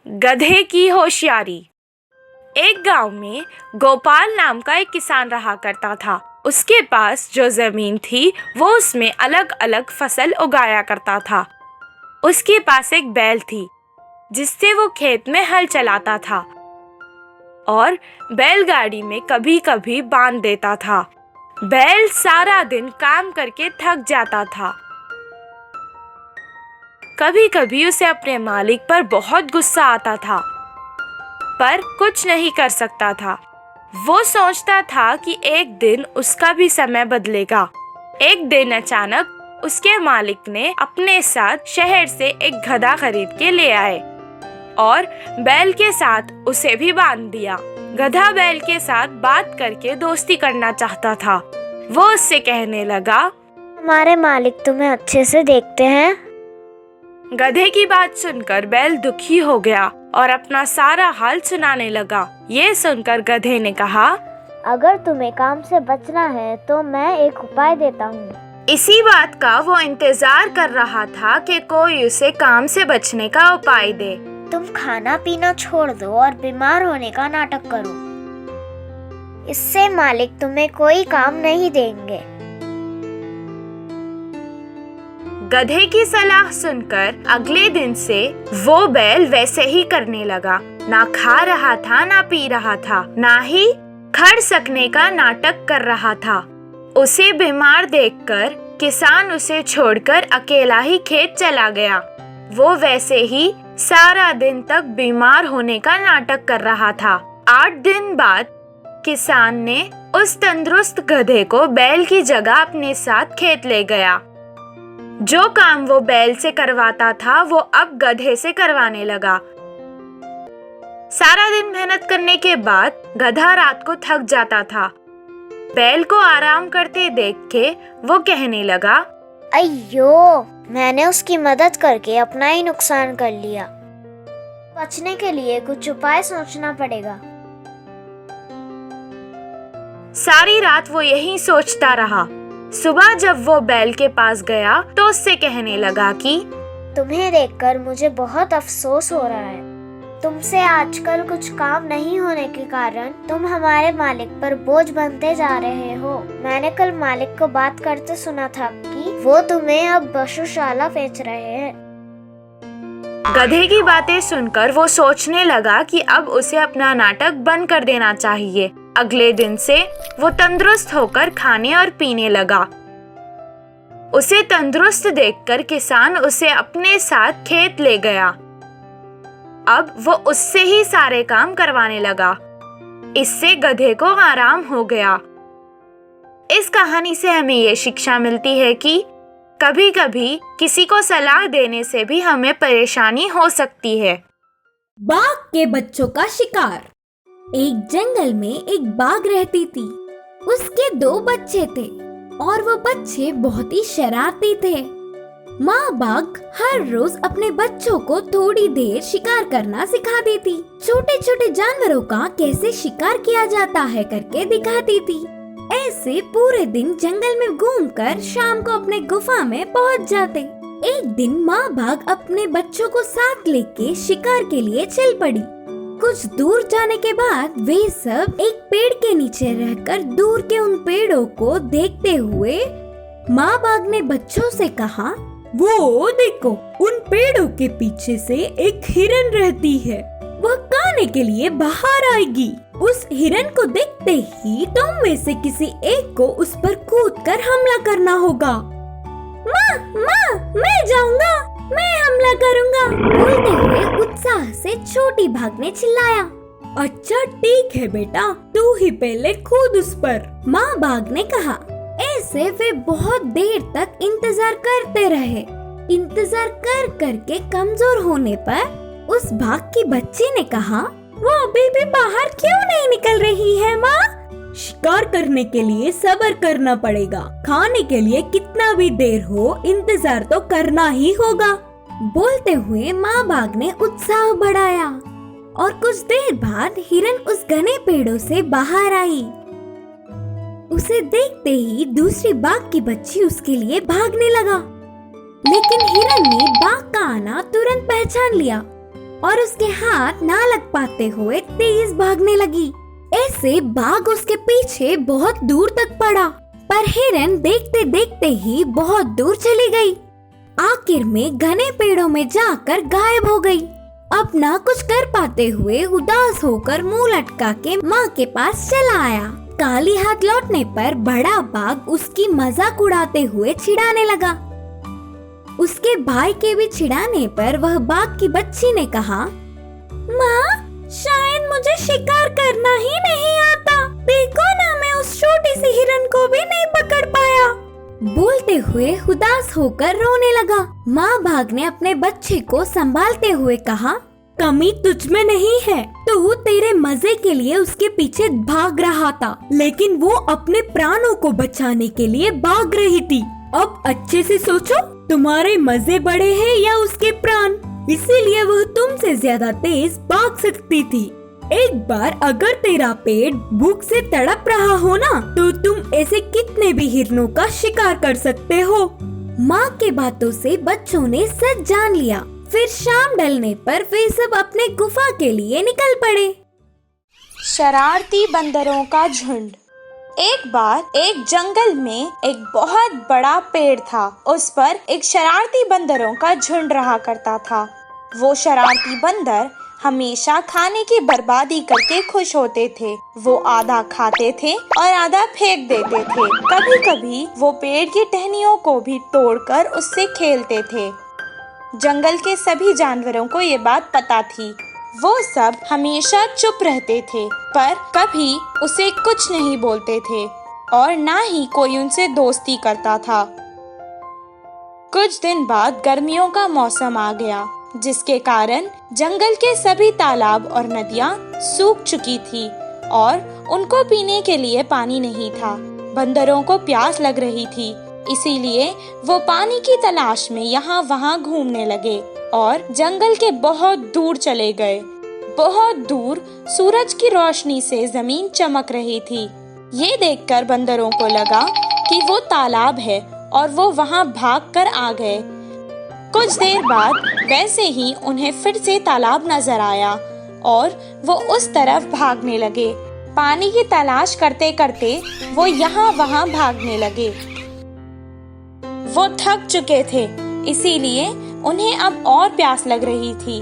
गधे की होशियारी। एक गांव में गोपाल नाम का एक किसान रहा करता था। उसके पास जो जमीन थी वो उसमें अलग अलग फसल उगाया करता था। उसके पास एक बैल थी जिससे वो खेत में हल चलाता था और बैलगाड़ी में कभी कभी बांध देता था। बैल सारा दिन काम करके थक जाता था। कभी कभी उसे अपने मालिक पर बहुत गुस्सा आता था, पर कुछ नहीं कर सकता था। वो सोचता था कि एक दिन उसका भी समय बदलेगा। एक दिन अचानक उसके मालिक ने अपने साथ शहर से एक गधा खरीद के ले आए और बैल के साथ उसे भी बांध दिया। गधा बैल के साथ बात करके दोस्ती करना चाहता था। वो उससे कहने लगा, हमारे मालिक तुम्हें अच्छे से देखते हैं। गधे की बात सुनकर बैल दुखी हो गया और अपना सारा हाल सुनाने लगा। ये सुनकर गधे ने कहा, अगर तुम्हें काम से बचना है तो मैं एक उपाय देता हूँ। इसी बात का वो इंतजार कर रहा था कि कोई उसे काम से बचने का उपाय दे। तुम खाना पीना छोड़ दो और बीमार होने का नाटक करो। इससे मालिक तुम्हें कोई काम नहीं देंगे। गधे की सलाह सुनकर अगले दिन से वो बैल वैसे ही करने लगा। ना खा रहा था, ना पी रहा था, ना ही खड़ सकने का नाटक कर रहा था। उसे बीमार देखकर किसान उसे छोड़कर अकेला ही खेत चला गया। वो वैसे ही सारा दिन तक बीमार होने का नाटक कर रहा था। 8 दिन बाद किसान ने उस तंदुरुस्त गधे को बैल की जगह अपने साथ खेत ले गया। जो काम वो बैल से करवाता था वो अब गधे से करवाने लगा। सारा दिन मेहनत करने के बाद गधा रात को थक जाता था। बैल को आराम करते देख के वो कहने लगा, अయ్यो, मैंने उसकी मदद करके अपना ही नुकसान कर लिया। बचने के लिए कुछ उपाय सोचना पड़ेगा। सारी रात वो यही सोचता रहा। सुबह जब वो बैल के पास गया तो उससे कहने लगा कि तुम्हें देखकर मुझे बहुत अफसोस हो रहा है। तुमसे आजकल कुछ काम नहीं होने के कारण तुम हमारे मालिक पर बोझ बनते जा रहे हो। मैंने कल मालिक को बात करते सुना था कि वो तुम्हें अब पशुशाला बेच रहे हैं। गधे की बातें सुनकर वो सोचने लगा कि अब उसे अपना नाटक बंद कर देना चाहिए। अगले दिन से वो तंदुरुस्त होकर खाने और पीने लगा। उसे तंदुरुस्त देखकर किसान उसे अपने साथ खेत ले गया। अब वो उससे ही सारे काम करवाने लगा। इससे गधे को आराम हो गया। इस कहानी से हमें ये शिक्षा मिलती है कि कभी कभी किसी को सलाह देने से भी हमें परेशानी हो सकती है। बाघ के बच्चों का शिकार। एक जंगल में एक बाघ रहती थी। उसके 2 बच्चे थे और वो बच्चे बहुत ही शरारती थे। माँ बाघ हर रोज अपने बच्चों को थोड़ी देर शिकार करना सिखा देती। छोटे छोटे जानवरों का कैसे शिकार किया जाता है करके दिखाती थी। ऐसे पूरे दिन जंगल में घूमकर शाम को अपने गुफा में पहुँच जाते। एक दिन माँ बाघ अपने बच्चों को साथ लेके शिकार के लिए चल पड़ी। कुछ दूर जाने के बाद वे सब एक पेड़ के नीचे रहकर दूर के उन पेड़ों को देखते हुए माँ बाघ ने बच्चों से कहा, वो देखो, उन पेड़ों के पीछे से एक हिरन रहती है। वह खाने के लिए बाहर आएगी। उस हिरन को देखते ही तुम में से किसी एक को उस पर कूदकर हमला करना होगा। माँ, मैं जाऊंगा, मैं हमला करूंगा, बोलते हुए उत्साह से छोटी बाघ ने चिल्लाया। अच्छा ठीक है बेटा, तू ही पहले कूद उस पर, माँ बाघ ने कहा। ऐसे वे बहुत देर तक इंतजार करते रहे। इंतजार कर करके कमजोर होने पर उस बाघ की बच्ची ने कहा, वो अभी भी बाहर क्यों नहीं निकल रही है माँ? शिकार करने के लिए सब्र करना पड़ेगा। खाने के लिए कितना भी देर हो, इंतजार तो करना ही होगा। बोलते हुए माँ बाघ ने उत्साह बढ़ाया और कुछ देर बाद हिरन उस घने पेड़ों से बाहर आई। उसे देखते ही दूसरी बाघ की बच्ची उसके लिए भागने लगा, लेकिन हिरन ने बाघ का आना तुरंत पहचान लिया। और उसके हाथ ना लग पाते हुए तेज भागने लगी। ऐसे बाघ उसके पीछे बहुत दूर तक पड़ा, पर हिरन देखते देखते ही बहुत दूर चली गई। आखिर में घने पेड़ों में जाकर गायब हो गई। अब ना कुछ कर पाते हुए उदास होकर मुंह लटका के माँ के पास चला आया। काली हाथ लौटने पर बड़ा बाघ उसकी मजाक उड़ाते हुए चिढ़ाने लगा। उसके भाई के भी चिढ़ाने पर वह बाघ की बच्ची ने कहा, माँ, शायद मुझे शिकार करना ही नहीं आता। देखो ना, मैं उस छोटी सी हिरन को भी नहीं पकड़ पाया। बोलते हुए उदास होकर रोने लगा। माँ बाघ ने अपने बच्चे को संभालते हुए कहा, कमी तुझ में नहीं है। तू तेरे मजे के लिए उसके पीछे भाग रहा था, लेकिन वो अपने प्राणों को बचाने के लिए भाग रही थी। अब अच्छे से सोचो, तुम्हारे मजे बड़े हैं या उसके प्राण? इसीलिए वह तुमसे ज्यादा तेज भाग सकती थी। एक बार अगर तेरा पेट भूख से तड़प रहा हो ना, तो तुम ऐसे कितने भी हिरनों का शिकार कर सकते हो। माँ के बातों से बच्चों ने सच जान लिया। फिर शाम ढलने पर वे सब अपने गुफा के लिए निकल पड़े। शरारती बंदरों का झुंड। एक बार एक जंगल में एक बहुत बड़ा पेड़ था। उस पर एक शरारती बंदरों का झुंड रहा करता था। वो शरारती बंदर हमेशा खाने की बर्बादी करके खुश होते थे। वो आधा खाते थे और आधा फेंक देते थे। कभी कभी वो पेड़ की टहनियों को भी तोड़कर उससे खेलते थे। जंगल के सभी जानवरों को ये बात पता थी। वो सब हमेशा चुप रहते थे, पर कभी उसे कुछ नहीं बोलते थे और ना ही कोई उनसे दोस्ती करता था। कुछ दिन बाद गर्मियों का मौसम आ गया, जिसके कारण जंगल के सभी तालाब और नदियाँ सूख चुकी थी और उनको पीने के लिए पानी नहीं था। बंदरों को प्यास लग रही थी, इसीलिए वो पानी की तलाश में यहाँ वहाँ घूमने लगे और जंगल के बहुत दूर चले गए। बहुत दूर सूरज की रोशनी से जमीन चमक रही थी। ये देखकर बंदरों को लगा कि वो तालाब है और वो वहाँ भागकर आ गए। कुछ देर बाद वैसे ही उन्हें फिर से तालाब नजर आया और वो उस तरफ भागने लगे। पानी की तलाश करते करते वो यहाँ वहाँ भागने लगे। वो थक चुके थे, इसीलिए उन्हें अब और प्यास लग रही थी।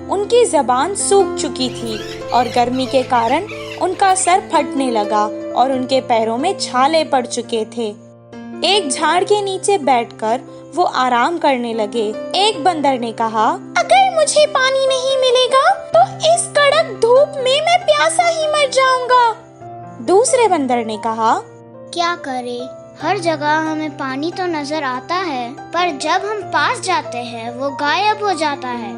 उनकी जबान सूख चुकी थी और गर्मी के कारण उनका सर फटने लगा और उनके पैरों में छाले पड़ चुके थे। एक झाड़ के नीचे बैठकर वो आराम करने लगे। एक बंदर ने कहा, अगर मुझे पानी नहीं मिलेगा तो इस कड़क धूप में मैं प्यासा ही मर जाऊंगा। दूसरे बंदर ने कहा, क्या करें, हर जगह हमें पानी तो नजर आता है, पर जब हम पास जाते हैं वो गायब हो जाता है।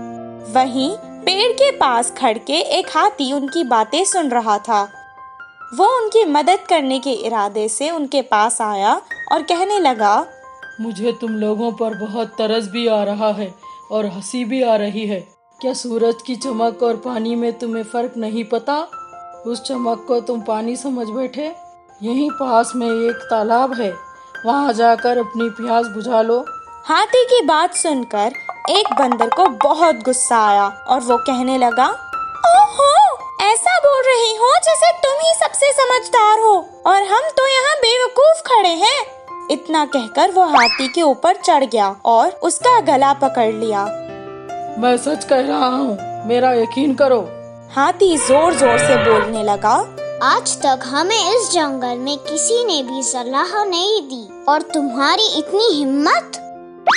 वहीं पेड़ के पास खड़ के एक हाथी उनकी बातें सुन रहा था। वो उनकी मदद करने के इरादे से उनके पास आया और कहने लगा, मुझे तुम लोगों पर बहुत तरस भी आ रहा है और हंसी भी आ रही है। क्या सूरज की चमक और पानी में तुम्हें फर्क नहीं पता? उस चमक को तुम पानी समझ बैठे। यहीं पास में एक तालाब है, वहाँ जाकर अपनी प्यास बुझा लो। हाथी की बात सुनकर एक बंदर को बहुत गुस्सा आया और वो कहने लगा, ओहो, ऐसा बोल रही हो जैसे तुम ही सबसे समझदार हो और हम तो यहाँ बेवकूफ खड़े हैं। इतना कहकर वो हाथी के ऊपर चढ़ गया और उसका गला पकड़ लिया। मैं सच कह रहा हूँ, मेरा यकीन करो। हाथी जोर जोर से बोलने लगा, आज तक हमें इस जंगल में किसी ने भी सलाह नहीं दी और तुम्हारी इतनी हिम्मत।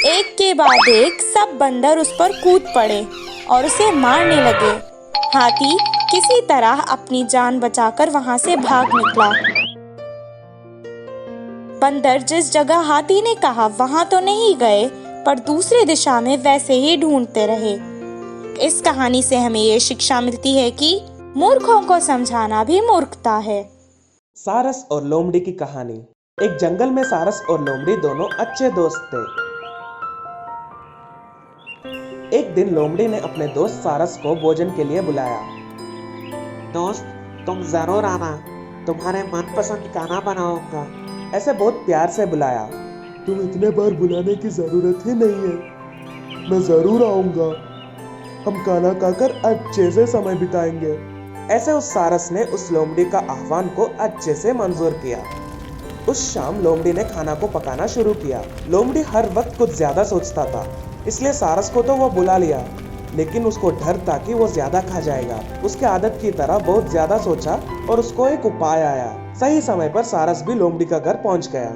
एक के बाद एक सब बंदर उस पर कूद पड़े और उसे मारने लगे। हाथी किसी तरह अपनी जान बचाकर वहाँ से भाग निकला। बंदर जिस जगह हाथी ने कहा वहाँ तो नहीं गए, पर दूसरी दिशा में वैसे ही ढूंढते रहे। इस कहानी से हमें ये शिक्षा मिलती है कि मूर्खों को समझाना भी मूर्खता है। सारस और लोमड़ी की कहानी। एक जंगल में सारस और लोमड़ी दोनों अच्छे दोस्त थे। एक दिन लोमड़ी ने अपने दोस्त सारस को भोजन के लिए बुलाया। दोस्त, तुम जरूर आना, तुम्हारे मनपसंद खाना बनाऊंगा। ऐसे बहुत प्यार से बुलाया। तुम इतने बार बुलाने की जरूरत ही नहीं है, मैं जरूर आऊंगा। हम खाना खाकर अच्छे से समय बिताएंगे। ऐसे उस सारस ने उस लोमड़ी का आह्वान को अच्छे से मंजूर किया। उस शाम लोमड़ी ने खाना को पकाना शुरू किया। लोमड़ी हर वक्त कुछ ज्यादा सोचता था, इसलिए सारस को तो वो बुला लिया, लेकिन उसको डर था कि वो ज्यादा खा जाएगा। उसके आदत की तरह बहुत ज्यादा सोचा और उसको एक उपाय आया। सही समय पर सारस भी लोमड़ी का घर पहुंच गया।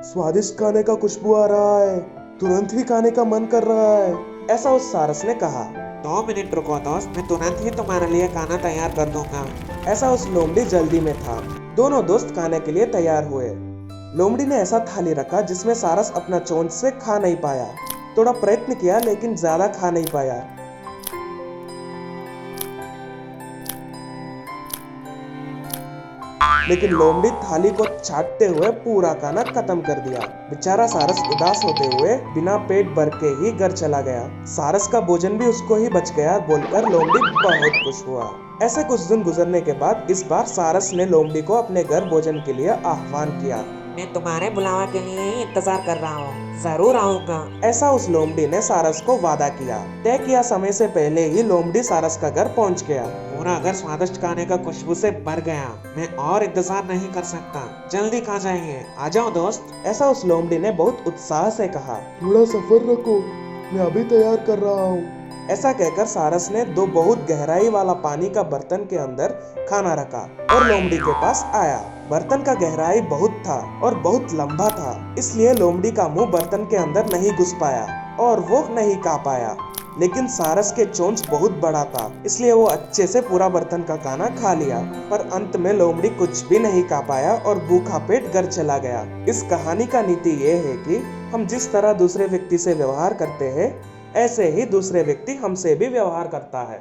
स्वादिष्ट खाने का खुशबू आ रहा है, तुरंत ही खाने का मन कर रहा है, ऐसा उस सारस ने कहा। 2 मिनट रुको दोस्त, मैं तुरंत ही तुम्हारे लिए खाना तैयार कर दूंगा। ऐसा उस लोमड़ी जल्दी में था। दोनों दोस्त खाने के लिए तैयार हुए। लोमड़ी ने ऐसा थाली रखा जिसमें सारस अपना चोंच से खा नहीं पाया। थोड़ा प्रयत्न किया लेकिन ज्यादा खा नहीं पाया। लेकिन लोमड़ी थाली को चाटते हुए पूरा खाना खत्म कर दिया। बेचारा सारस उदास होते हुए बिना पेट भर के ही घर चला गया। सारस का भोजन भी उसको ही बच गया बोलकर लोमड़ी बहुत खुश हुआ। ऐसे कुछ दिन गुजरने के बाद इस बार सारस ने लोमड़ी को अपने घर भोजन के लिए आह्वान किया। मैं तुम्हारे बुलावा के लिए ही इंतजार कर रहा हूँ, जरूर आऊंगा। ऐसा उस लोमड़ी ने सारस को वादा किया। तय किया समय से पहले ही लोमड़ी सारस का घर पहुंच गया। पूरा घर स्वादिष्ट खाने का खुशबू से भर गया। मैं और इंतजार नहीं कर सकता, जल्दी खा जाइए, आ जाओ दोस्त। ऐसा उस लोमड़ी ने बहुत उत्साह से कहा। थोड़ा सफर रखो, मैं अभी तैयार कर रहा हूँ। ऐसा कहकर सारस ने 2 बहुत गहराई वाला पानी का बर्तन के अंदर खाना रखा और लोमड़ी के पास आया। बर्तन का गहराई बहुत था और बहुत लंबा था, इसलिए लोमड़ी का मुंह बर्तन के अंदर नहीं घुस पाया और वो नहीं खा पाया। लेकिन सारस के चोंच बहुत बड़ा था, इसलिए वो अच्छे से पूरा बर्तन का खाना खा लिया। पर अंत में लोमड़ी कुछ भी नहीं खा पाया और भूखा पेट घर चला गया। इस कहानी का नीति ये है कि हम जिस तरह दूसरे व्यक्ति से व्यवहार करते हैं, ऐसे ही दूसरे व्यक्ति हमसे भी व्यवहार करता है।